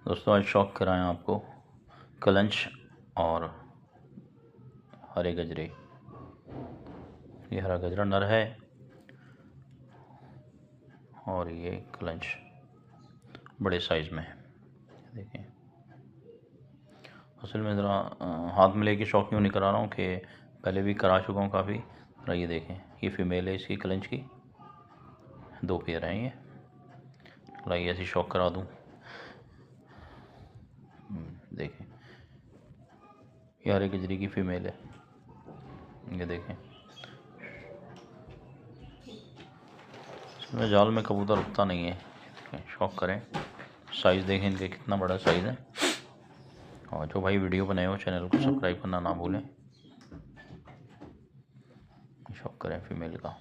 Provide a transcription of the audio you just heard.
दोस्तों आज शौक कराएं आपको कलंच और हरे गजरे। ये हरा गजरा नर है और ये कलंच बड़े साइज़ में है। देखिए असल में ज़रा हाथ में लेके शौक यूँ नहीं करा रहा हूँ कि पहले भी करा चुका हूँ काफ़ी। ये देखें, ये फीमेल है इसकी कलंच की, 2 पेयर हैं ये। लाइए ऐसी शौक करा दूँ। देखें ये हरे गजरे की फीमेल है, ये देखें। इसमें जाल में कबूतर रुकता नहीं है। शौक करें, साइज़ देखें इनके कितना बड़ा साइज़ है। और जो भाई वीडियो बनाए हो चैनल को सब्सक्राइब करना ना भूलें। शौक करें फीमेल का।